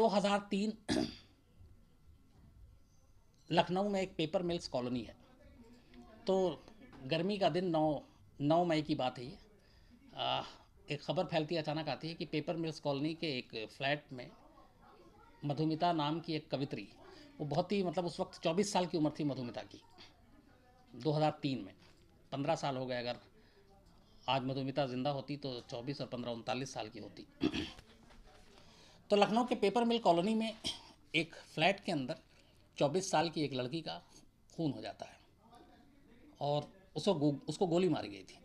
2003 लखनऊ में एक paper mills colony है। तो गर्मी का दिन 9 मई की बात है ये। एक खबर फैलती अचानक आती है कि पेपर मिल्स कॉलोनी के एक फ्लैट में मधुमिता नाम की एक कवित्री, वो बहुत ही मतलब उस वक्त 24 साल की उम्र थी मधुमिता की, 2003 में। 15 साल हो गए, अगर आज मधुमिता जिंदा होती तो 24 और 15 39 साल की होती। तो लखनऊ के पेपर मिल कॉलोनी में एक फ्लैट के अंदर 24 साल की एक लड़की का खून हो जाता है और उसको गोली मारी गई थी।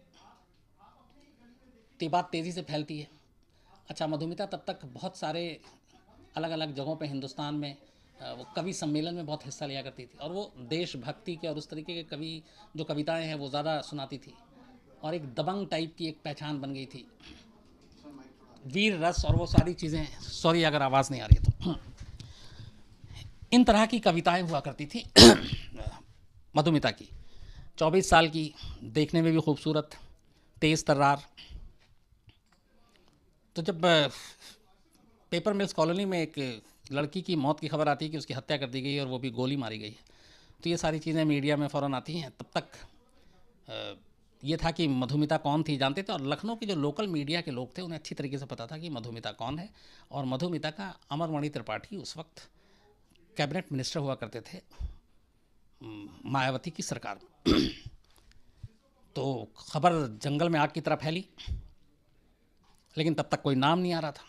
तो बात तेज़ी से फैलती है। अच्छा, मधुमिता तब तक बहुत सारे अलग अलग जगहों पे हिंदुस्तान में वो कवि सम्मेलन में बहुत हिस्सा लिया करती थी और वो देशभक्ति के और उस तरीके के कवि जो कविताएं हैं वो ज़्यादा सुनाती थी और एक दबंग टाइप की एक पहचान बन गई थी, वीर रस और वो सारी चीज़ें। सॉरी अगर आवाज़ नहीं आ रही है तो। इन तरह की कविताएं हुआ करती थी मधुमिता की। 24 साल की, देखने में भी खूबसूरत, तेज़ तर्रार। तो जब पेपर मिल्स कॉलोनी में एक लड़की की मौत की खबर आती है कि उसकी हत्या कर दी गई और वो भी गोली मारी गई है, तो ये सारी चीज़ें मीडिया में फ़ौरन आती हैं। तब तक ये था कि मधुमिता कौन थी जानते थे, और लखनऊ के जो लोकल मीडिया के लोग थे उन्हें अच्छी तरीके से पता था कि मधुमिता कौन है। और मधुमिता का अमरमणि त्रिपाठी उस वक्त कैबिनेट मिनिस्टर हुआ करते थे मायावती की सरकार में। तो खबर जंगल में आग की तरह फैली, लेकिन तब तक कोई नाम नहीं आ रहा था।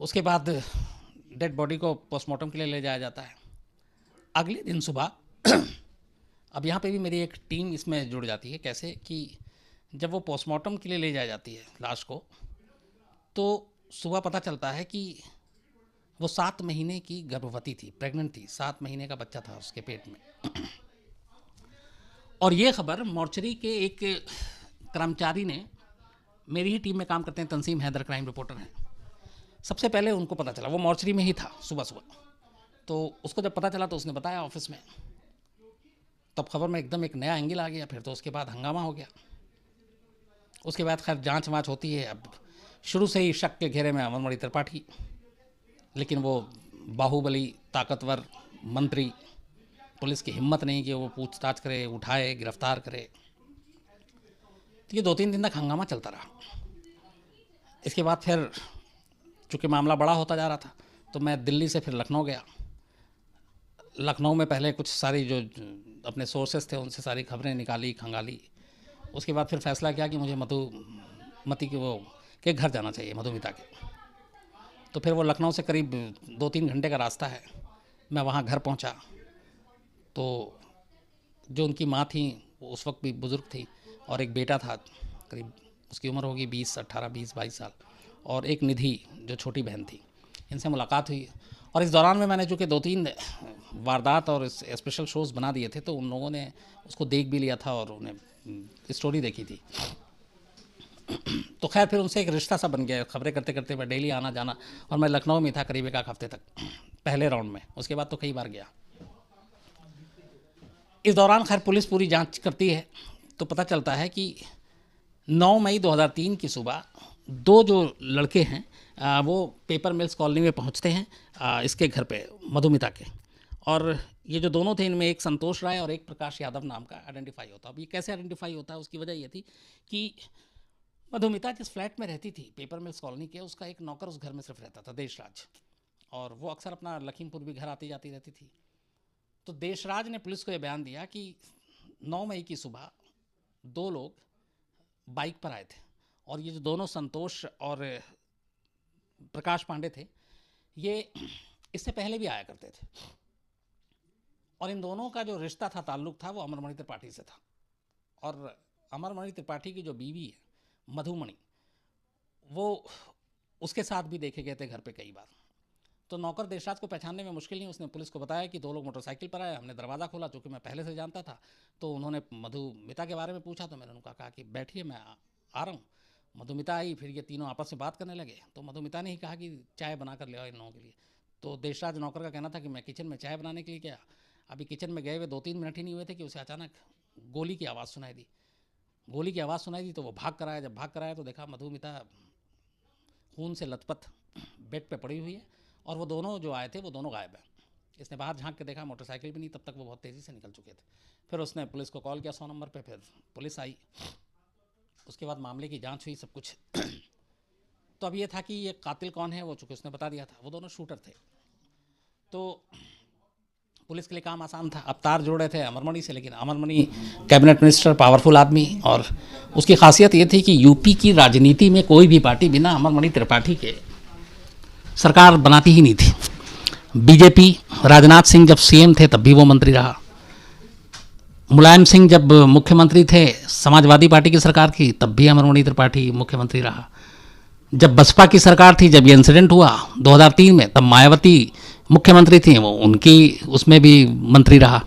उसके बाद डेड बॉडी को पोस्टमार्टम के लिए ले जाया जाता है। अगले दिन सुबह अब यहाँ पे भी मेरी एक टीम इसमें जुड़ जाती है। कैसे कि जब वो पोस्टमार्टम के लिए ले जाई जाती है लाश को, तो सुबह पता चलता है कि वो 7 महीने की गर्भवती थी, प्रेग्नेंट थी। 7 महीने का बच्चा था उसके पेट में। और ये खबर मॉर्चरी के एक कर्मचारी ने, मेरी ही टीम में काम करते हैं तंसीम हैदर, क्राइम रिपोर्टर हैं, सबसे पहले उनको पता चला। वो मॉर्चरी में ही था सुबह सुबह। तो उसको जब पता चला तो उसने बताया ऑफिस में। तब खबर में एकदम एक नया एंगल आ गया। फिर तो उसके बाद हंगामा हो गया। उसके बाद खैर जांच वाँच होती है। अब शुरू से ही शक के घेरे में अमरमणि त्रिपाठी, लेकिन वो बाहुबली ताकतवर मंत्री, पुलिस की हिम्मत नहीं कि वो पूछताछ करे, उठाए, गिरफ्तार करे। तो ये 2-3 दिन तक हंगामा चलता रहा। इसके बाद फिर चूँकि मामला बड़ा होता जा रहा था तो मैं दिल्ली से फिर लखनऊ गया। लखनऊ में पहले कुछ सारी जो अपने सोर्सेस थे उनसे सारी खबरें निकाली, खंगाली। उसके बाद फिर फैसला किया कि मुझे मधुमती के घर जाना चाहिए, मधुमिता के। तो फिर वो लखनऊ से करीब 2-3 घंटे का रास्ता है। मैं वहाँ घर पहुँचा तो जो उनकी माँ थी वो उस वक्त भी बुज़ुर्ग थी और एक बेटा था, करीब उसकी उम्र होगी 18-20-22 साल, और एक निधि जो छोटी बहन थी। इनसे मुलाकात हुई। और इस दौरान में मैंने चूँकि 2-3 वारदात और स्पेशल शोज़ बना दिए थे तो उन लोगों ने उसको देख भी लिया था और उन्हें स्टोरी देखी थी। तो खैर फिर उनसे एक रिश्ता सा बन गया। खबरें करते करते मैं डेली आना जाना, और मैं लखनऊ में था करीब 1 हफ्ते तक पहले राउंड में। उसके बाद तो कई बार गया। इस दौरान खैर पुलिस पूरी जांच करती है तो पता चलता है कि 9 मई 2003 की सुबह 2 जो लड़के हैं वो पेपर मिल्स कॉलोनी में पहुंचते हैं इसके घर पे, मधुमिता के। और ये जो दोनों थे इनमें एक संतोष राय और एक प्रकाश यादव नाम का आइडेंटिफाई होता। अब ये कैसे आइडेंटिफाई होता है, उसकी वजह ये थी कि मधुमिता जिस फ्लैट में रहती थी पेपर मिल्स कॉलोनी के, उसका एक नौकर उस घर में सिर्फ रहता था, देशराज। और वो अक्सर अपना लखीमपुर भी घर आती जाती रहती थी। तो देशराज ने पुलिस को यह बयान दिया कि 9 मई की सुबह 2 लोग बाइक पर आए थे और ये जो दोनों संतोष और प्रकाश पांडे थे ये इससे पहले भी आया करते थे। और इन दोनों का जो रिश्ता था, ताल्लुक था, वो अमरमणि त्रिपाठी से था। और अमरमणि त्रिपाठी की जो बीवी है मधुमणि, वो उसके साथ भी देखे गए थे घर पे कई बार। तो नौकर देशराज को पहचानने में मुश्किल नहीं। उसने पुलिस को बताया कि 2 लोग मोटरसाइकिल पर आए। हमने दरवाज़ा खोला, चूँकि मैं पहले से जानता था। तो उन्होंने मधुमिता के बारे में पूछा तो मैंने उनका कहा कि बैठिए, मैं आ रहा हूँ। मधुमिता आई, फिर ये तीनों आपस में बात करने लगे। तो मधुमिता ने ही कहा कि चाय बना कर ले आओ इन लोगों के लिए। तो देशराज नौकर का कहना था कि मैं किचन में चाय बनाने के लिए गया। अभी किचन में गए हुए 2-3 मिनट ही नहीं हुए थे कि उसे अचानक गोली की आवाज़ सुनाई दी। गोली की आवाज़ सुनाई दी तो वो भाग कर आया। जब भाग कर आया तो देखा मधुमिता खून से लथपथ बेड पे पड़ी हुई है और वो दोनों जो आए थे वो दोनों गायब हैं। इसने बाहर झांक के देखा, मोटरसाइकिल भी नहीं, तब तक वो बहुत तेज़ी से निकल चुके थे। फिर उसने पुलिस को कॉल किया 100 नंबर पे, फिर पुलिस आई, उसके बाद मामले की जांच हुई, सब कुछ। तो अब ये था कि ये कातिल कौन है, वो चूँकि उसने बता दिया था, वो दोनों शूटर थे। तो पुलिस के लिए काम आसान था। अब तार जोड़ रहे थे अमरमणि से, लेकिन अमरमणि कैबिनेट मिनिस्टर, पावरफुल आदमी, और उसकी खासियत ये थी कि यूपी की राजनीति में कोई भी पार्टी बिना अमरमणि त्रिपाठी के सरकार बनाती ही नहीं थी। बीजेपी, राजनाथ सिंह जब सीएम थे तब भी वो मंत्री रहा, मुलायम सिंह जब मुख्यमंत्री थे समाजवादी पार्टी की सरकार की, तब भी अमरमणि त्रिपाठी मुख्यमंत्री रहा। जब बसपा की सरकार थी, जब ये इंसिडेंट हुआ 2003 में, तब मायावती मुख्यमंत्री थी, वो उनकी उसमें भी मंत्री रहा।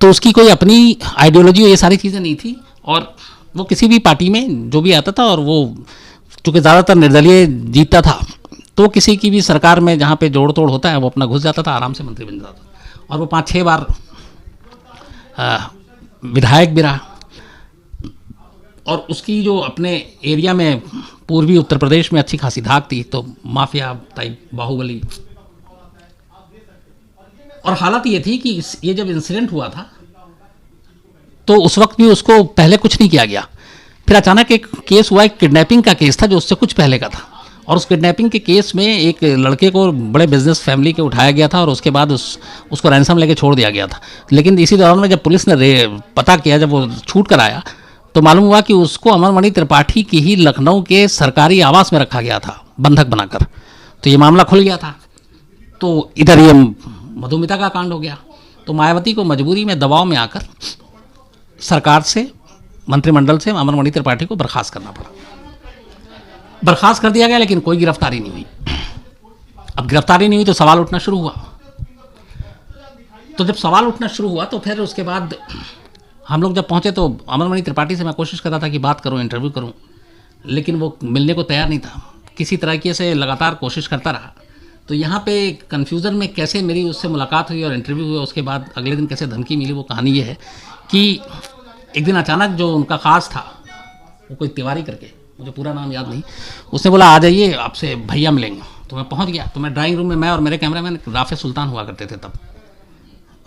तो उसकी कोई अपनी आइडियोलॉजी, ये सारी चीज़ें नहीं थी, और वो किसी भी पार्टी में जो भी आता था, और वो चूँकि ज़्यादातर निर्दलीय जीतता था, तो किसी की भी सरकार में जहाँ पे जोड़ तोड़ होता है वो अपना घुस जाता था, आराम से मंत्री बन जाता था। और वो 5-6 बार विधायक भी रहा। और उसकी जो अपने एरिया में पूर्वी उत्तर प्रदेश में अच्छी खासी धाक थी, तो माफिया टाइप, बाहुबली। और हालत ये थी कि ये जब इंसिडेंट हुआ था तो उस वक्त भी उसको पहले कुछ नहीं किया गया। फिर अचानक एक केस हुआ, एक किडनैपिंग का केस था जो उससे कुछ पहले का था, और उस किडनैपिंग के केस में एक लड़के को बड़े बिजनेस फैमिली के उठाया गया था, और उसके बाद उसको रैंसम लेके छोड़ दिया गया था। लेकिन इसी दौरान में जब पुलिस ने पता किया, जब वो छूट कर आया, तो मालूम हुआ कि उसको अमरमणि त्रिपाठी की ही लखनऊ के सरकारी आवास में रखा गया था बंधक बनाकर। तो ये मामला खुल गया था। तो इधर ये मधुमिता का कांड हो गया। तो मायावती को मजबूरी में, दबाव में आकर सरकार से, मंत्रिमंडल से अमरमणि त्रिपाठी को बर्खास्त करना पड़ा। बर्खास्त कर दिया गया, लेकिन कोई गिरफ्तारी नहीं हुई। अब गिरफ्तारी नहीं हुई तो सवाल उठना शुरू हुआ। तो जब सवाल उठना शुरू हुआ तो फिर उसके बाद हम लोग जब पहुंचे तो अमरमणि त्रिपाठी से मैं कोशिश करता था कि बात करूं, इंटरव्यू करूं, लेकिन वो मिलने को तैयार नहीं था। किसी तरीके से लगातार कोशिश करता रहा। तो यहाँ पे कन्फ्यूज़न में कैसे मेरी उससे मुलाकात हुई और इंटरव्यू हुआ, उसके बाद अगले दिन कैसे धमकी मिली, वो कहानी ये है कि एक दिन अचानक जो उनका ख़ास था, वो कोई तिवारी करके, मुझे पूरा नाम याद नहीं, उसने बोला आ जाइए, आपसे भैया मिलेंगे। तो मैं पहुंच गया। तो मैं ड्राइंग रूम में, मैं और मेरे कैमरामैन राफे सुल्तान हुआ करते थे तब,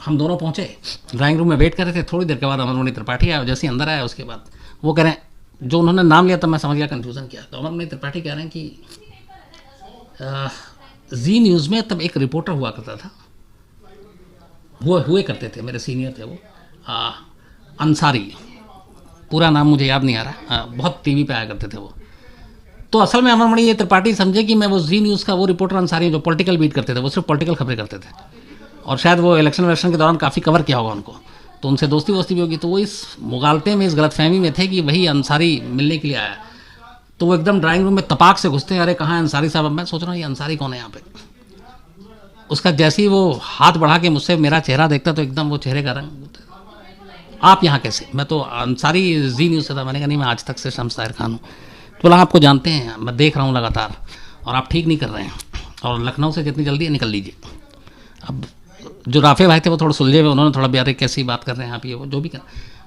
हम दोनों पहुंचे, ड्राइंग रूम में वेट कर रहे थे। थोड़ी देर के बाद अमरमणि त्रिपाठी आया। जैसे ही अंदर आया, उसके बाद वो कह रहे हैं, जो उन्होंने नाम लिया तब मैं समझ गया कन्फ्यूज़न क्या। तो अमरमणि त्रिपाठी कह रहे हैं कि जी न्यूज़ में तब एक रिपोर्टर हुआ करता था, वो हुए करते थे, मेरे सीनियर थे वो, अंसारी, पूरा नाम मुझे याद नहीं आ रहा, बहुत टीवी पे आया करते थे वो। तो असल में अमरमणि ये त्रिपाठी समझे कि मैं वो जी न्यूज़ का वो रिपोर्टर अंसारी जो पॉलिटिकल बीट करते थे, वो सिर्फ पॉलिटिकल खबरें करते थे, और शायद वो इलेक्शन के दौरान काफ़ी कवर किया होगा उनको, तो उनसे दोस्ती वोस्ती भी होगी। तो वो इस मुगालते में, इस गलतफहमी में थे कि वही अंसारी मिलने के लिए आया। तो वो एकदम ड्राइंग रूम में तपाक से घुसते हैं, अरे कहाँ है अंसारी साहब। मैं सोच रहा हूँ ये अंसारी कौन है यहाँ पे। उसका जैसे ही वो हाथ बढ़ा के मुझसे मेरा चेहरा देखता तो एकदम वो चेहरे का रंग, आप यहाँ कैसे। मैं तो अंसारी जी न्यूज़ से था। मैंने कहा नहीं, मैं आज तक से शम्स ताहिर खान हूँ। तो बोला आपको जानते हैं, मैं देख रहा हूँ लगातार, और आप ठीक नहीं कर रहे हैं, और लखनऊ से जितनी जल्दी निकल लीजिए। अब जो राफे भाई थे वो थोड़ा सुलझे हुए, उन्होंने थोड़ा प्यारे कैसी बात कर रहे हैं आप, ये वो जो भी कर,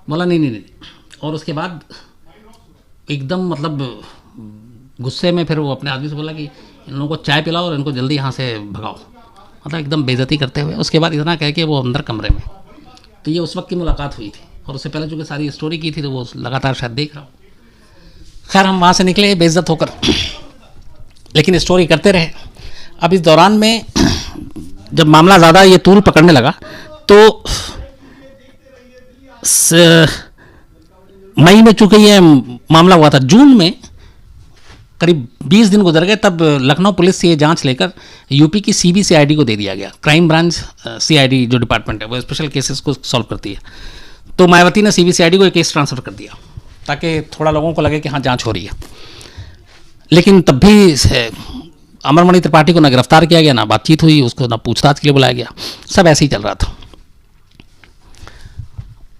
बोला नहीं नहीं नहीं। और उसके बाद एकदम मतलब गुस्से में फिर वो अपने आदमी से बोला कि इन लोगों को चाय पिलाओ और इनको जल्दी यहाँ से भगाओ, मतलब एकदम बेइज्जती करते हुए। उसके बाद इतना कह के वो अंदर कमरे में। तो ये उस वक्त की मुलाकात हुई थी, और उससे पहले चूँकि सारी स्टोरी की थी तो वो लगातार शायद देख रहा हूँ। खैर हम वहाँ से निकले बेइज्जत होकर, लेकिन स्टोरी करते रहे। अब इस दौरान में जब मामला ज़्यादा ये तूल पकड़ने लगा तो मई में चूँकि ये मामला हुआ था, जून में करीब 20 दिन गुजर गए, तब लखनऊ पुलिस से ये जांच लेकर यूपी की CBCID को दे दिया गया। क्राइम ब्रांच CID जो डिपार्टमेंट है वो स्पेशल केसेस को सॉल्व करती है। तो मायावती ने CBCID को एक केस ट्रांसफ़र कर दिया ताकि थोड़ा लोगों को लगे कि हाँ जांच हो रही है। लेकिन तब भी अमरमणि त्रिपाठी को ना गिरफ्तार किया गया, ना बातचीत हुई, उसको ना पूछताछ के लिए बुलाया गया। सब ऐसे ही चल रहा था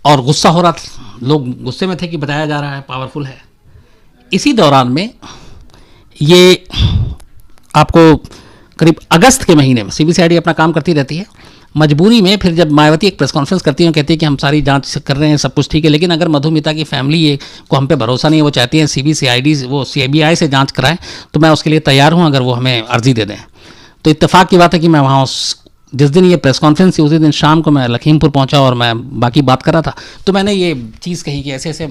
और गुस्सा हो रहा था, लोग गुस्से में थे कि बताया जा रहा है पावरफुल है। इसी दौरान में ये आपको करीब अगस्त के महीने में CBCID अपना काम करती रहती है। मजबूरी में फिर जब मायावती एक प्रेस कॉन्फ्रेंस करती हैं, कहती है कि हम सारी जांच कर रहे हैं, सब कुछ ठीक है, लेकिन अगर मधुमिता की फैमिली ये को हम पे भरोसा नहीं है, वो चाहती हैं CBCID वो CBI से जांच कराएं, तो मैं उसके लिए तैयार हूँ, अगर वो हमें अर्जी दे दें। तो इत्तेफाक की बात है कि मैं वहाँ जिस दिन ये प्रेस कॉन्फ्रेंस थी उसी दिन शाम को मैं लखीमपुर पहुँचा और मैं बाकी बात कर रहा था, तो मैंने ये चीज़ कही कि ऐसे ऐसे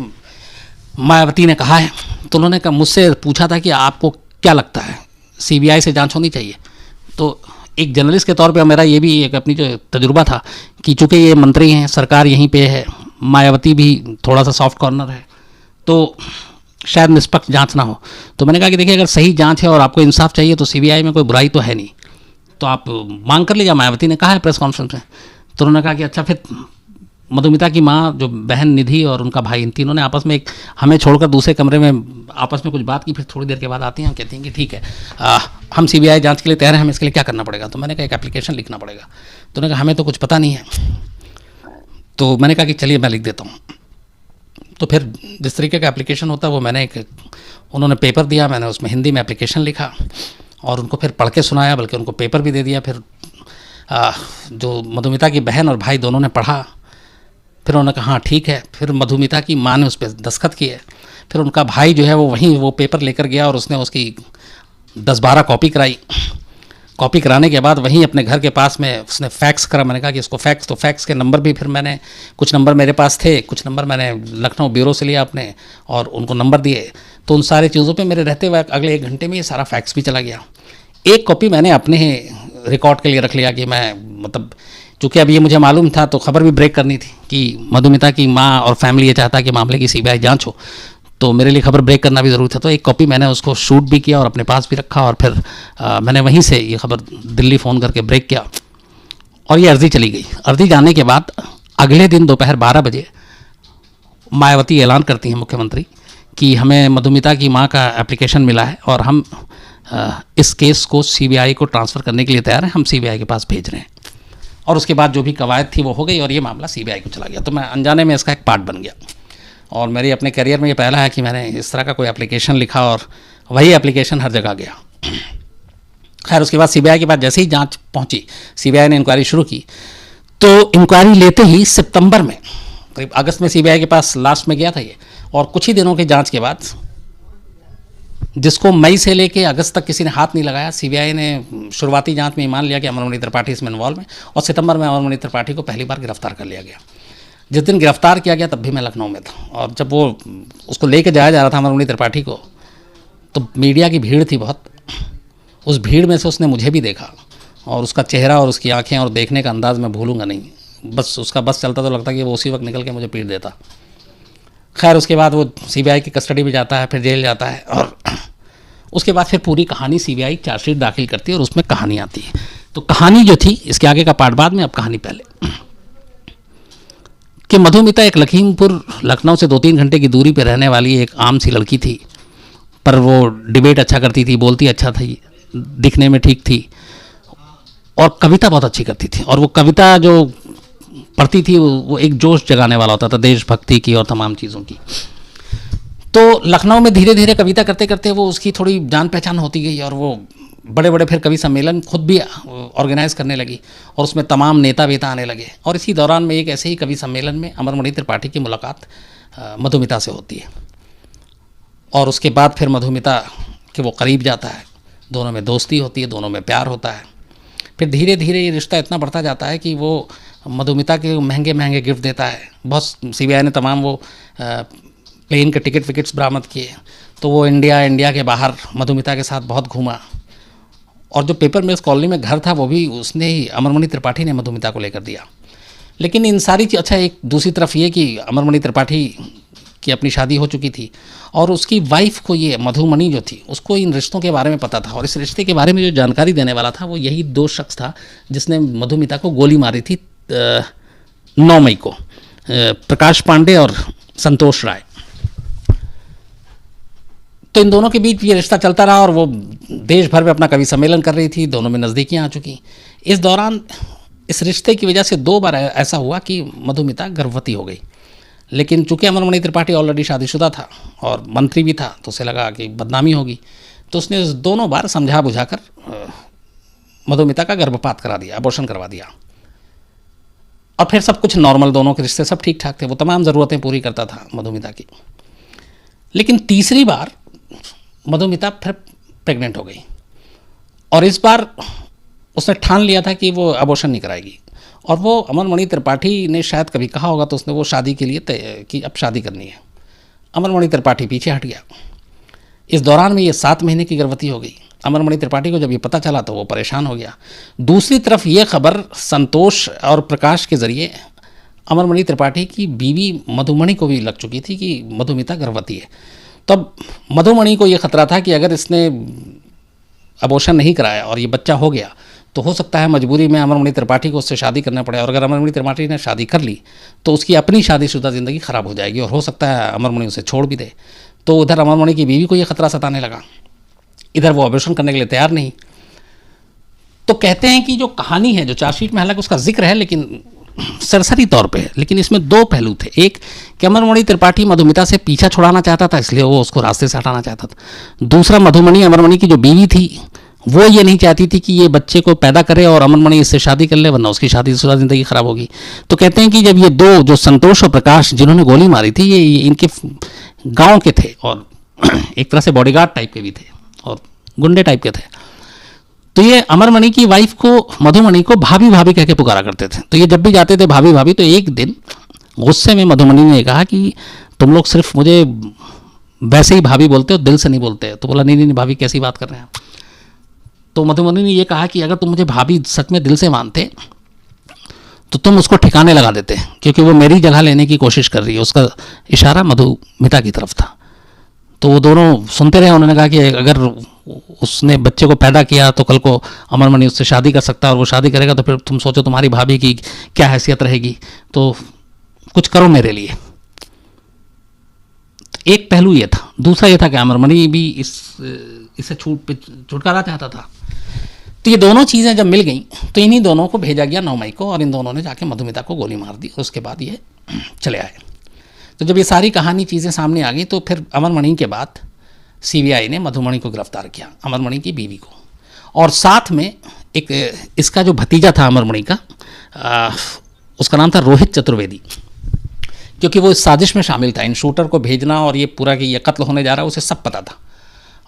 मायावती ने कहा है। तो उन्होंने मुझसे पूछा था कि आपको क्या लगता है CBI से जांच होनी चाहिए। तो एक जर्नलिस्ट के तौर पे मेरा ये भी एक अपनी जो तजुर्बा था कि चूँकि ये मंत्री हैं, सरकार यहीं पे है, मायावती भी थोड़ा सा सॉफ्ट कॉर्नर है, तो शायद निष्पक्ष जांच ना हो। तो मैंने कहा कि देखिए, अगर सही जांच है और आपको इंसाफ चाहिए तो CBI में कोई बुराई तो है नहीं, तो आप मांग कर लीजिए। मायावती ने कहा है प्रेस कॉन्फ्रेंस में। तो उन्होंने कहा कि अच्छा, फिर मधुमिता की माँ जो बहन निधि और उनका भाई, इन तीनों ने आपस में हमें छोड़कर दूसरे कमरे में आपस में कुछ बात की। फिर थोड़ी देर के बाद आती हैं, कहती हैं कि ठीक है, हम CBI जांच के लिए तैयार हैं, हमें इसके लिए क्या करना पड़ेगा। तो मैंने कहा एक एप्लीकेशन लिखना पड़ेगा। तो उन्होंने कहा हमें तो कुछ पता नहीं है। तो मैंने कहा कि चलिए मैं लिख देता हूँ। तो फिर जिस तरीके का एप्लीकेशन होता है वो मैंने उन्होंने पेपर दिया, मैंने उसमें हिंदी में एप्लीकेशन लिखा और उनको फिर पढ़ के सुनाया, बल्कि उनको पेपर भी दे दिया। फिर जो मधुमिता की बहन और भाई दोनों ने पढ़ा, फिर उन्होंने कहा हाँ ठीक है। फिर मधुमिता की माँ ने उस पर दस्तखत किए। फिर उनका भाई जो है वो वहीं वो पेपर लेकर गया और उसने उसकी 10-12 कॉपी कराई। कॉपी कराने के बाद वहीं अपने घर के पास में उसने फैक्स करा। मैंने कहा कि इसको फैक्स, तो फैक्स के नंबर भी फिर मैंने, कुछ नंबर मेरे पास थे, कुछ नंबर मैंने लखनऊ ब्यूरो से लिया अपने और उनको नंबर दिए। तो उन सारी चीज़ों पे मेरे रहते हुए अगले 1 घंटे में ये सारा फैक्स भी चला गया। एक कॉपी मैंने अपने रिकॉर्ड के लिए रख लिया कि मैं, मतलब चूँकि अब ये मुझे मालूम था तो खबर भी ब्रेक करनी थी कि मधुमिता की माँ और फैमिली ये चाहता कि मामले की CBI जांच हो, तो मेरे लिए खबर ब्रेक करना भी ज़रूरी था। तो एक कॉपी मैंने उसको शूट भी किया और अपने पास भी रखा और फिर मैंने वहीं से ये खबर दिल्ली फ़ोन करके ब्रेक किया और ये अर्ज़ी चली गई। अर्ज़ी जाने के बाद अगले दिन दोपहर 12 बजे मायावती ऐलान करती हैं, मुख्यमंत्री, कि हमें मधुमिता की माँ का एप्लीकेशन मिला है और हम इस केस को CBI को ट्रांसफ़र करने के लिए तैयार हैं, हम CBI के पास भेज रहे हैं। और उसके बाद जो भी कवायद थी वो हो गई और ये मामला CBI को चला गया। तो मैं अनजाने में इसका एक पार्ट बन गया और मेरी अपने करियर में ये पहला है कि मैंने इस तरह का कोई एप्लीकेशन लिखा और वही एप्लीकेशन हर जगह गया। खैर उसके बाद CBI के पास जैसे ही जांच पहुंची, CBI ने इंक्वायरी शुरू की। तो इंक्वायरी लेते ही सितंबर में, करीब अगस्त में CBI के पास लास्ट में गया था ये, और कुछ ही दिनों की जांच के बाद, जिसको मई से लेके अगस्त तक किसी ने हाथ नहीं लगाया, CBI ने शुरुआती जांच में मान लिया कि अमरमणि त्रिपाठी इसमें इन्वॉल्व है और सितंबर में अमरमणि त्रिपाठी को पहली बार गिरफ्तार कर लिया गया। जिस दिन गिरफ्तार किया गया तब भी मैं लखनऊ में था और जब वो उसको लेके जाया जा रहा था अमरमणि त्रिपाठी को, तो मीडिया की भीड़ थी बहुत। उस भीड़ में से उसने मुझे भी देखा और उसका चेहरा और उसकी आंखें और देखने का अंदाज़ मैं भूलूंगा नहीं। बस उसका बस चलता तो लगता कि वो उसी वक्त निकल के मुझे पीट देता। खैर उसके बाद वो CBI की कस्टडी में जाता है, फिर जेल जाता है और उसके बाद फिर पूरी कहानी CBI चार्जशीट दाखिल करती है और उसमें कहानी आती है। तो कहानी जो थी, इसके आगे का पार्ट बाद में, अब कहानी पहले, कि मधुमिता एक लखीमपुर लखनऊ से 2-3 घंटे की दूरी पर रहने वाली एक आम सी लड़की थी, पर वो डिबेट अच्छा करती थी, बोलती अच्छा थी, दिखने में ठीक थी और कविता बहुत अच्छी करती थी। और वो कविता जो पढ़ती थी वो एक जोश जगाने वाला होता था, देशभक्ति की और तमाम चीज़ों की। तो लखनऊ में धीरे धीरे कविता करते करते वो उसकी थोड़ी जान पहचान होती गई और वो बड़े बड़े फिर कवि सम्मेलन खुद भी ऑर्गेनाइज करने लगी और उसमें तमाम नेता वेता आने लगे। और इसी दौरान में एक ऐसे ही कवि सम्मेलन में अमरमणि त्रिपाठी की मुलाकात मधुमिता से होती है और उसके बाद फिर मधुमिता के वो करीब जाता है, दोनों में दोस्ती होती है, दोनों में प्यार होता है। फिर धीरे धीरे ये रिश्ता इतना बढ़ता जाता है कि वो मधुमिता के महंगे महंगे गिफ्ट देता है। बहुत CBI ने तमाम वो प्लेन के टिकट्स बरामद किए, तो वो इंडिया के बाहर मधुमिता के साथ बहुत घूमा। और जो पेपर मिल्स कॉलोनी में घर था वो भी उसने ही, अमरमणि त्रिपाठी ने मधुमिता को लेकर दिया। लेकिन इन सारी चीज़, अच्छा एक दूसरी तरफ ये कि अमरमणि त्रिपाठी की अपनी शादी हो चुकी थी और उसकी वाइफ को, ये मधुमणि जो थी, उसको इन रिश्तों के बारे में पता था। और इस रिश्ते के बारे में जो जानकारी देने वाला था वो यही 2 शख्स था जिसने मधुमिता को गोली मारी थी 9 मई को, प्रकाश पांडे और संतोष राय। तो इन दोनों के बीच ये रिश्ता चलता रहा और वो देश भर में अपना कवि सम्मेलन कर रही थी, दोनों में नज़दीकियाँ आ चुकी। इस दौरान इस रिश्ते की वजह से 2 बार ऐसा हुआ कि मधुमिता गर्भवती हो गई। लेकिन चूँकि अमरमणि त्रिपाठी ऑलरेडी शादीशुदा था और मंत्री भी था, तो उसे लगा कि बदनामी होगी, तो उसने दोनों बार समझा बुझाकर मधुमिता का गर्भपात करा दिया, अबॉर्शन करवा दिया। और फिर सब कुछ नॉर्मल, दोनों के रिश्ते सब ठीक ठाक थे, वो तमाम ज़रूरतें पूरी करता था मधुमिता की। लेकिन तीसरी बार मधुमिता फिर प्रेग्नेंट हो गई और इस बार उसने ठान लिया था कि वो अबॉर्शन नहीं कराएगी। और वो अमरमणि त्रिपाठी ने शायद कभी कहा होगा तो उसने वो शादी के लिए कि अब शादी करनी है। अमरमणि त्रिपाठी पीछे हट गया। इस दौरान में ये 7 महीने की गर्भवती हो गई। अमरमणि त्रिपाठी को जब ये पता चला तो वो परेशान हो गया। दूसरी तरफ ये खबर संतोष और प्रकाश के ज़रिए अमरमणि त्रिपाठी की बीवी मधुमणि को भी लग चुकी थी कि मधुमिता गर्भवती है। तब मधुमणि को ये खतरा था कि अगर इसने अबॉर्शन नहीं कराया और ये बच्चा हो गया तो हो सकता है मजबूरी में अमरमणि त्रिपाठी को उससे शादी करना पड़े, और अगर अमरमणि त्रिपाठी ने शादी कर ली तो उसकी अपनी शादीशुदा ज़िंदगी ख़राब हो जाएगी और हो सकता है अमरमणि उसे छोड़ भी दे। तो उधर अमरमणि की बीवी को ये खतरा सताने लगा, इधर वो अबॉर्शन करने के लिए तैयार नहीं। तो कहते हैं कि जो कहानी है, जो चार्जशीट में हालांकि उसका जिक्र है लेकिन सरसरी तौर पे, लेकिन इसमें 2 पहलू थे। एक कि अमरमणि त्रिपाठी मधुमिता से पीछा छुड़ाना चाहता था, इसलिए वो उसको रास्ते से हटाना चाहता था। दूसरा, मधुमणि अमरमणि की जो बीवी थी वो ये नहीं चाहती थी कि ये बच्चे को पैदा करे और अमरमणि इससे शादी कर ले, वरना उसकी शादीशुदा ज़िंदगी ख़राब होगी। तो कहते हैं कि जब ये 2 जो संतोष और प्रकाश जिन्होंने गोली मारी थी, ये इनके गांव के थे और एक तरह से बॉडीगार्ड टाइप के भी थे और गुंडे टाइप के थे। तो ये अमरमणि की वाइफ को, मधुमणि को भाभी भाभी कह के पुकारा करते थे। तो ये जब भी जाते थे भाभी भाभी, तो एक दिन गुस्से में मधुमणि ने कहा कि तुम लोग सिर्फ मुझे वैसे ही भाभी बोलते हो, दिल से नहीं बोलते। तो बोला नहीं नहीं भाभी कैसी बात कर रहे हैं आप। तो मधुमणि ने ये कहा कि अगर तुम मुझे भाभी सच में दिल से मानते तो तुम उसको ठिकाने लगा देते, क्योंकि वो मेरी जगह लेने की कोशिश कर रही है। उसका इशारा मधुमिता की तरफ था। तो वो दोनों सुनते रहे। उन्होंने कहा कि अगर उसने बच्चे को पैदा किया तो कल को अमरमणि उससे शादी कर सकता है और वो शादी करेगा तो फिर तुम सोचो तुम्हारी भाभी की क्या हैसियत रहेगी, तो कुछ करो मेरे लिए। एक पहलू ये था। दूसरा ये था कि अमरमणि भी इससे छुटकारा चाहता था। तो ये दोनों चीज़ें जब मिल गई तो इन्हीं दोनों को भेजा गया 9 मई को और इन दोनों ने जाके मधुमिता को गोली मार दी और उसके बाद ये चले आए। तो जब ये सारी कहानी चीज़ें सामने आ गई तो फिर अमरमणि के बाद सीबीआई ने मधुमणि को गिरफ्तार किया, अमरमणि की बीवी को, और साथ में एक इसका जो भतीजा था अमरमणि का, उसका नाम था रोहित चतुर्वेदी, क्योंकि वो इस साजिश में शामिल था। इन शूटर को भेजना और ये पूरा कि ये कत्ल होने जा रहा है उसे सब पता था,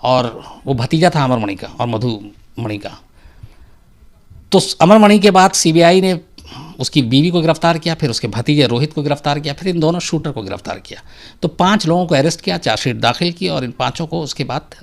और वो भतीजा था अमरमणि का और मधुमणि का। तो अमरमणि के बाद सीबीआई ने उसकी बीवी को गिरफ्तार किया, फिर उसके भतीजे रोहित को गिरफ्तार किया, फिर इन दोनों शूटर को गिरफ्तार किया। तो 5 लोगों को अरेस्ट किया, चार्जशीट दाखिल की और इन 5 को उसके बाद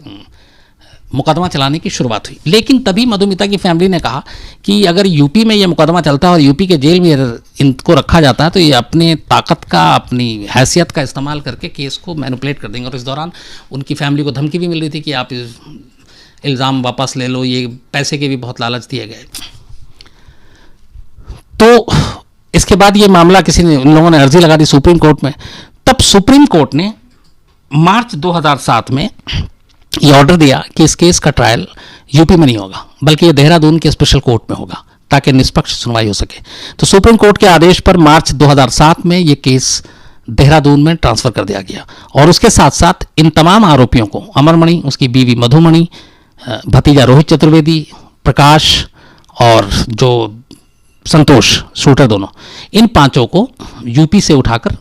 मुकदमा चलाने की शुरुआत हुई। लेकिन तभी मधुमिता की फैमिली ने कहा कि अगर यूपी में ये मुकदमा चलता है और यूपी के जेल में इनको रखा जाता है तो ये अपने ताकत का, अपनी हैसियत का इस्तेमाल करके केस को मैनिपुलेट कर देंगे। और इस दौरान उनकी फैमिली को धमकी भी मिल रही थी कि आप इल्ज़ाम वापस ले लो, ये पैसे के भी बहुत लालच दिए गए। तो इसके बाद ये मामला उन लोगों ने अर्जी लगा दी सुप्रीम कोर्ट में। तब सुप्रीम कोर्ट ने मार्च 2007 में ये ऑर्डर दिया कि इस केस का ट्रायल यूपी में नहीं होगा, बल्कि ये देहरादून के स्पेशल कोर्ट में होगा ताकि निष्पक्ष सुनवाई हो सके। तो सुप्रीम कोर्ट के आदेश पर मार्च 2007 में ये केस देहरादून में ट्रांसफ़र कर दिया गया और उसके साथ साथ इन तमाम आरोपियों को, अमरमणि, उसकी बीवी मधुमणि, भतीजा रोहित चतुर्वेदी, प्रकाश और जो संतोष शूटर दोनों, इन 5 को यूपी से उठाकर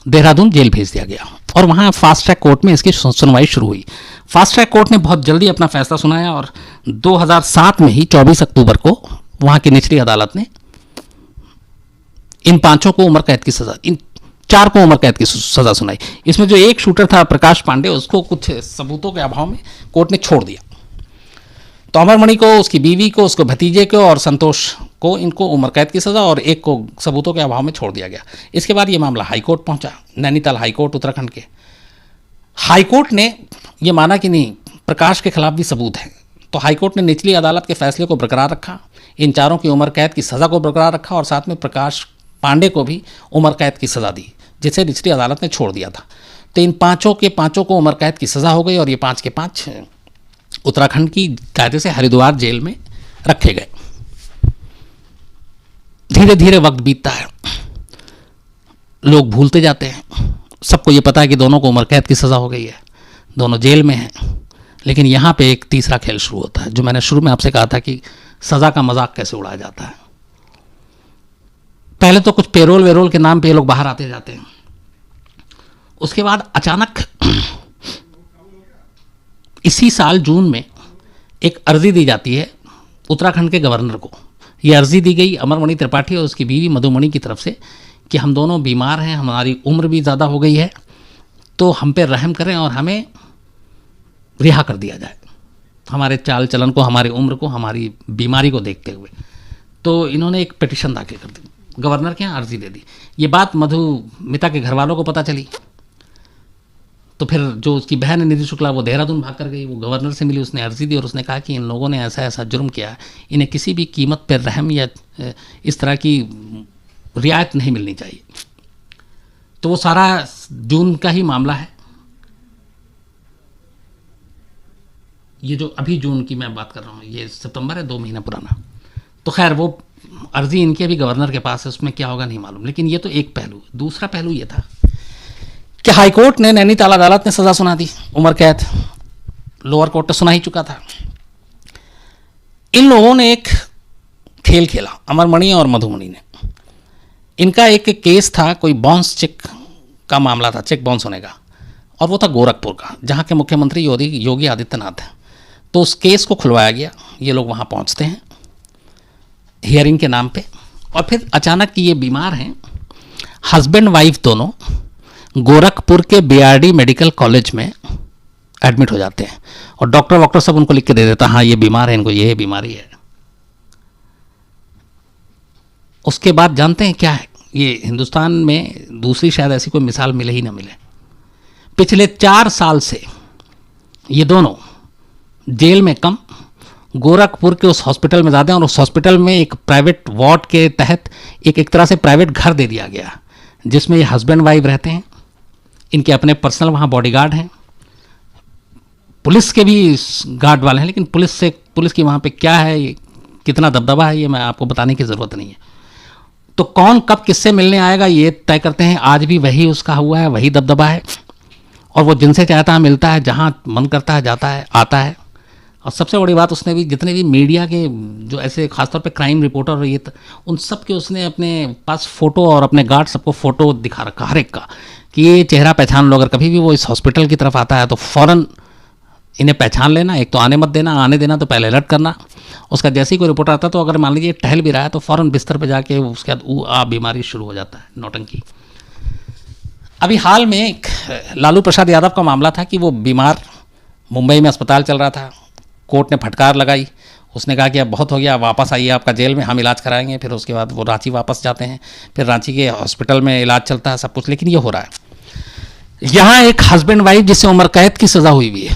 देहरादून जेल भेज दिया गया और वहाँ फास्ट ट्रैक कोर्ट में इसकी सुनवाई शुरू हुई। फास्ट ट्रैक कोर्ट ने बहुत जल्दी अपना फैसला सुनाया और 2007 में ही 24 अक्टूबर को वहाँ की निचली अदालत ने इन 5 को उम्र कैद की सज़ा, इन 4 को उम्र कैद की सज़ा सुनाई। इसमें जो एक शूटर था प्रकाश पांडे, उसको कुछ सबूतों के अभाव में कोर्ट ने छोड़ दिया। तो अमरमणि को, उसकी बीवी को, उसको भतीजे को और संतोष को, इनको उम्र कैद की सज़ा और एक को सबूतों के अभाव में छोड़ दिया गया। इसके बाद ये मामला हाई कोर्ट पहुंचा, नैनीताल हाई कोर्ट उत्तराखंड के। हाई कोर्ट ने ये माना कि नहीं, प्रकाश के खिलाफ भी सबूत हैं। तो हाई कोर्ट ने निचली अदालत के फैसले को बरकरार रखा, इन 4 की उम्र कैद की सज़ा को बरकरार रखा और साथ में प्रकाश पांडे को भी उम्र कैद की सज़ा दी, जिसे निचली अदालत ने छोड़ दिया था। तो इन 5 को उम्र कैद की सज़ा हो गई और ये 5 के 5 उत्तराखंड की कायदे से हरिद्वार जेल में रखे गए। धीरे धीरे वक्त बीतता है, लोग भूलते जाते हैं, सबको ये पता है कि दोनों को उम्र कैद की सज़ा हो गई है, दोनों जेल में हैं। लेकिन यहाँ पे एक तीसरा खेल शुरू होता है, जो मैंने शुरू में आपसे कहा था कि सज़ा का मजाक कैसे उड़ाया जाता है। पहले तो कुछ पेरोल वेरोल के नाम पे ये लोग बाहर आते जाते हैं। उसके बाद अचानक इसी साल जून में एक अर्जी दी जाती है उत्तराखंड के गवर्नर को। ये अर्जी दी गई अमरमणि त्रिपाठी और उसकी बीवी मधुमणि की तरफ से कि हम दोनों बीमार हैं, हमारी उम्र भी ज़्यादा हो गई है, तो हम पे रहम करें और हमें रिहा कर दिया जाए, हमारे चाल चलन को, हमारी उम्र को, हमारी बीमारी को देखते हुए। तो इन्होंने एक पिटिशन दाखिल कर दी, गवर्नर के यहाँ अर्जी दे दी। ये बात मधुमिता के घर वालों को पता चली, तो फिर जो उसकी बहन है निधि शुक्ला, वो देहरादून भाग कर गई, वो गवर्नर से मिली, उसने अर्जी दी और उसने कहा कि इन लोगों ने ऐसा ऐसा जुर्म किया है, इन्हें किसी भी कीमत पर रहम या इस तरह की रियायत नहीं मिलनी चाहिए। तो वो सारा जून का ही मामला है। ये जो अभी जून की मैं बात कर रहा हूँ, ये सितंबर है, 2 महीना पुराना। तो खैर वो अर्जी इनकी अभी गवर्नर के पास है, उसमें क्या होगा नहीं मालूम। लेकिन ये तो एक पहलू। दूसरा पहलू ये था कि हाईकोर्ट ने, नैनीताल अदालत ने सज़ा सुना दी, उम्र कैद। लोअर कोर्ट तो सुना ही चुका था। इन लोगों ने एक खेल खेला, अमरमणि और मधुमणि ने। इनका एक केस था, कोई बाउंस चेक का मामला था, चेक बाउंस होने का, और वो था गोरखपुर का, जहाँ के मुख्यमंत्री योगी आदित्यनाथ हैं। तो उस केस को खुलवाया गया। ये लोग वहाँ पहुँचते हैं हियरिंग के नाम पे, और फिर अचानक ये बीमार हैं, हस्बैंड वाइफ दोनों गोरखपुर के बीआरडी मेडिकल कॉलेज में एडमिट हो जाते हैं, और डॉक्टर सब उनको लिख के दे देता, हाँ ये बीमार है, इनको ये बीमारी है। उसके बाद जानते हैं क्या है, ये हिंदुस्तान में दूसरी शायद ऐसी कोई मिसाल मिले ही ना मिले। पिछले 4 साल से ये दोनों जेल में कम, गोरखपुर के उस हॉस्पिटल में ज़्यादा, और उस हॉस्पिटल में एक प्राइवेट वार्ड के तहत एक तरह से प्राइवेट घर दे दिया गया, जिसमें ये हस्बैंड वाइफ रहते हैं। इनके अपने पर्सनल वहाँ बॉडीगार्ड हैं, पुलिस के भी गार्ड वाले हैं, लेकिन पुलिस की वहाँ पे क्या है, ये कितना दबदबा है, ये मैं आपको बताने की ज़रूरत नहीं है। तो कौन कब किससे मिलने आएगा ये तय करते हैं। आज भी वही उसका हुआ है, वही दबदबा है, और वो जिनसे चाहता है मिलता है, जहाँ मन करता है जाता है, आता है। और सबसे बड़ी बात, उसने भी जितने भी मीडिया के जो ऐसे खासतौर पे क्राइम रिपोर्टर और ये उन सब के उसने अपने पास फ़ोटो और अपने गार्ड सबको फ़ोटो दिखा रखा हर एक का, कि ये चेहरा पहचान लो। अगर कभी भी वो इस हॉस्पिटल की तरफ आता है तो फ़ौरन इन्हें पहचान लेना, एक तो आने मत देना, आने देना तो पहले अलर्ट करना। उसका जैसे ही कोई रिपोर्ट आता तो अगर मान लीजिए टहल भी रहा है तो फ़ौरन बिस्तर पर जाके उसके बाद बीमारी शुरू हो जाता है, नौटंकी। अभी हाल में एक लालू प्रसाद यादव का मामला था कि वो बीमार मुंबई में अस्पताल चल रहा था, कोर्ट ने फटकार लगाई, उसने कहा कि अब बहुत हो गया, वापस आइए आपका जेल में, हम इलाज कराएंगे। फिर उसके बाद वो रांची वापस जाते हैं, फिर रांची के हॉस्पिटल में इलाज चलता है सब कुछ। लेकिन ये हो रहा है यहाँ एक हस्बैंड वाइफ जिसे उम्र कैद की सज़ा हुई हुई है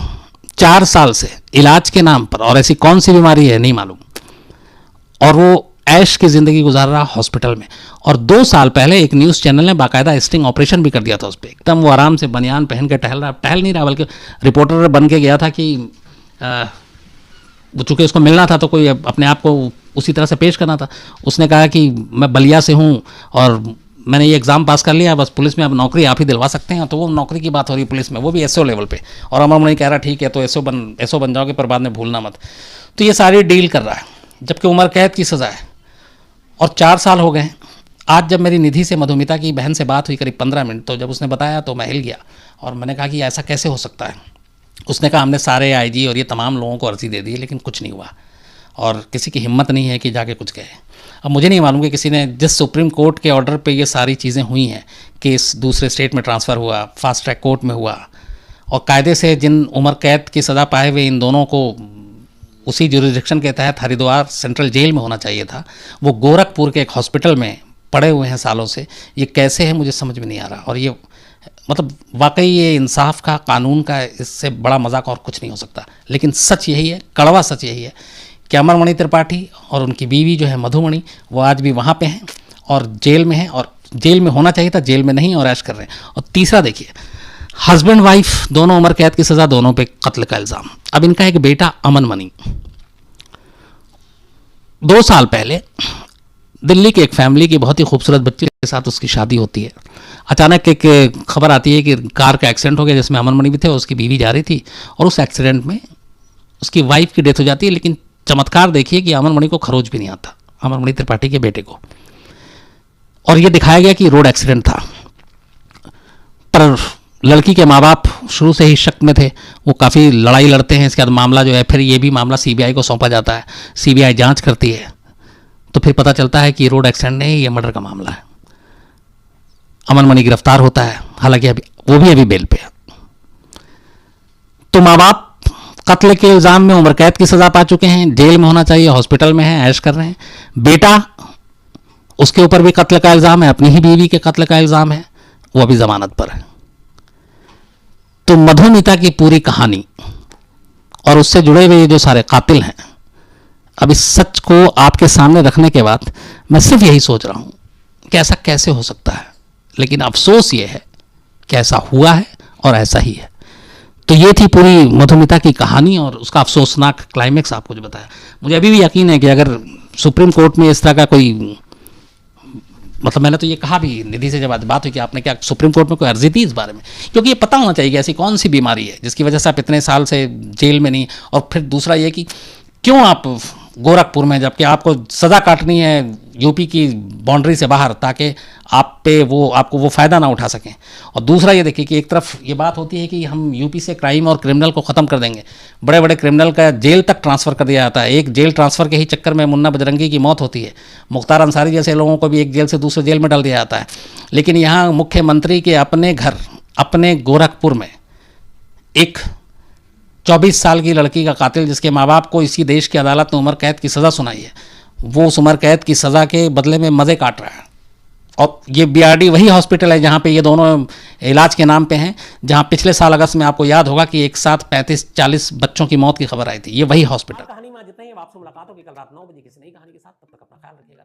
4 साल से इलाज के नाम पर, और ऐसी कौन सी बीमारी है नहीं मालूम, और वो ऐश की ज़िंदगी गुजार रहा हॉस्पिटल में। और 2 साल पहले एक न्यूज़ चैनल ने बाकायदा स्टिंग ऑपरेशन भी कर दिया था उस पर। एकदम वो आराम से बनियान पहन के टहल नहीं रहा, बल्कि रिपोर्टर बन के गया था कि वो चूँकि उसको मिलना था तो कोई अपने आप को उसी तरह से पेश करना था। उसने कहा कि मैं बलिया से हूँ और मैंने ये एग्ज़ाम पास कर लिया, बस पुलिस में अब नौकरी आप ही दिलवा सकते हैं। तो वो नौकरी की बात हो रही पुलिस में, वो भी एसओ लेवल पे। और अमरमणि कह रहा ठीक है तो एसओ बन जाओगे, पर बाद में भूलना मत। तो ये सारी डील कर रहा है, जबकि उम्र कैद की सज़ा है और 4 साल हो गए। आज जब मेरी निधि से, मधुमिता की बहन से बात हुई करीब 15 मिनट, तो जब उसने बताया तो मैं हिल गया और मैंने कहा कि ऐसा कैसे हो सकता है। उसने कहा हमने सारे आईजी और ये तमाम लोगों को अर्जी दे दी, लेकिन कुछ नहीं हुआ और किसी की हिम्मत नहीं है कि जाके कुछ कहे। अब मुझे नहीं मालूम कि किसी ने, जिस सुप्रीम कोर्ट के ऑर्डर पे ये सारी चीज़ें हुई हैं, केस दूसरे स्टेट में ट्रांसफ़र हुआ, फास्ट ट्रैक कोर्ट में हुआ, और कायदे से जिन उम्र कैद की सज़ा पाए हुए इन दोनों को उसी जुरिडिक्शन के तहत हरिद्वार सेंट्रल जेल में होना चाहिए था, वो गोरखपुर के एक हॉस्पिटल में पड़े हुए हैं सालों से। ये कैसे है मुझे समझ में नहीं आ रहा। और ये मतलब वाकई ये इंसाफ का, कानून का, इससे बड़ा मजाक और कुछ नहीं हो सकता। लेकिन सच यही है, कड़वा सच यही है कि अमरमणि त्रिपाठी और उनकी बीवी जो है मधुमणि, वो आज भी वहाँ पे हैं और जेल में हैं, और जेल में होना चाहिए था, जेल में नहीं और ऐश कर रहे हैं। और तीसरा देखिए, हस्बैंड वाइफ दोनों उम्र कैद की सज़ा, दोनों पे कत्ल का इल्ज़ाम। अब इनका एक बेटा अमन मनी, 2 साल पहले दिल्ली की एक फैमिली की बहुत ही खूबसूरत बच्ची के साथ उसकी शादी होती है। अचानक एक खबर आती है कि कार का एक्सीडेंट हो गया जिसमें अमन मनी भी थे, उसकी बीवी जा रही थी और उस एक्सीडेंट में उसकी वाइफ की डेथ हो जाती है। लेकिन चमत्कार देखिए कि अमन मणि को खरोच भी नहीं आता, अमन मणि त्रिपाठी के बेटे को। और ये दिखाया गया कि रोड एक्सीडेंट था। पर लड़की के माँ बाप शुरू से ही शक में थे, वो काफ़ी लड़ाई लड़ते हैं। इसके बाद मामला जो है, फिर ये भी मामला सीबीआई को सौंपा जाता है, सीबीआई जांच करती है, तो फिर पता चलता है कि रोड एक्सीडेंट नहीं, ये मर्डर का मामला है। अमन मनी गिरफ्तार होता है, हालांकि अभी वो भी अभी बेल पे है। तो माँ बाप कत्ल के इल्ज़ाम में उम्र कैद की सज़ा पा चुके हैं, जेल में होना चाहिए, हॉस्पिटल में है, ऐश कर रहे हैं। बेटा, उसके ऊपर भी कत्ल का इल्ज़ाम है, अपनी ही बीवी के कत्ल का इल्ज़ाम है, वो अभी ज़मानत पर है। तो मधुमिता की पूरी कहानी और उससे जुड़े हुए जो सारे कातिल हैं, अब इस सच को आपके सामने रखने के बाद मैं सिर्फ यही सोच रहा हूं कि ऐसा कैसे हो सकता है। लेकिन अफसोस ये है कि ऐसा हुआ है और ऐसा ही है। तो ये थी पूरी मधुमिता की कहानी और उसका अफसोसनाक क्लाइमेक्स आपको जो बताया। मुझे अभी भी यकीन है कि अगर सुप्रीम कोर्ट में इस तरह का कोई, मतलब मैंने तो ये कहा भी निधि से जब आज बात हुई कि आपने क्या सुप्रीम कोर्ट में कोई अर्जी दी इस बारे में, क्योंकि ये पता होना चाहिए कि ऐसी कौन सी बीमारी है जिसकी वजह से आप इतने साल से जेल में नहीं। और फिर दूसरा ये कि क्यों आप गोरखपुर में, जबकि आपको सज़ा काटनी है यूपी की बाउंड्री से बाहर, ताकि आप पे वो आपको वो फ़ायदा ना उठा सकें। और दूसरा ये देखिए कि एक तरफ ये बात होती है कि हम यूपी से क्राइम और क्रिमिनल को ख़त्म कर देंगे, बड़े बड़े क्रिमिनल का जेल तक ट्रांसफ़र कर दिया जाता है। एक जेल ट्रांसफ़र के ही चक्कर में मुन्ना बजरंगी की मौत होती है, मुख्तार अंसारी जैसे लोगों को भी एक जेल से दूसरे जेल में डाल दिया जाता है। लेकिन यहाँ मुख्यमंत्री के अपने घर, अपने गोरखपुर में एक 24 साल की लड़की का कातिल, जिसके माँ बाप को इसी देश की अदालत ने उम्र कैद की सज़ा सुनाई है, वो उस उम्र कैद की सज़ा के बदले में मज़े काट रहा है। और ये बीआरडी वही हॉस्पिटल है जहाँ पे ये दोनों इलाज के नाम पे हैं, जहाँ पिछले साल अगस्त में आपको याद होगा कि एक साथ 35-40 बच्चों की मौत की खबर आई थी। ये वही हॉस्पिटल। कहानी में जितना ही आपसे मुलाकात होगी कल रात 9 बजे किसी नई कहानी के साथ। तब तक अपना ख्याल रखिएगा।